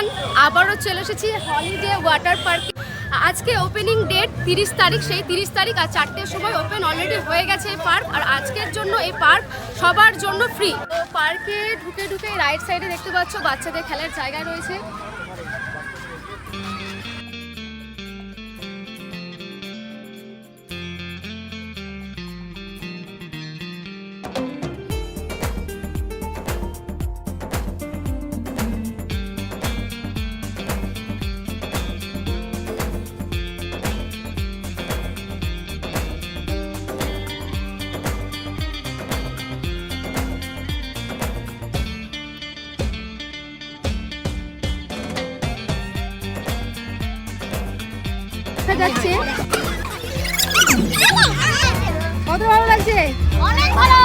Everyone, আবারও চলে এসেছি হলিডে ওয়াটার পার্কে। আজকে ওপেনিং ডেট 30 তারিখ, সেই 30 তারিখ আর 4টের সময় ওপেন অলরেডি হয়ে গেছে এই পার্ক। আর আজকের জন্য এই পার্ক সবার জন্য ফ্রি। তো পার্কে ঢুকে রাইট সাইডে দেখতে পাচ্ছ বাচ্চাদের খেলার জায়গা রয়েছে। যাচ্ছে কত ভালো লাগছে, অনেক ভালো।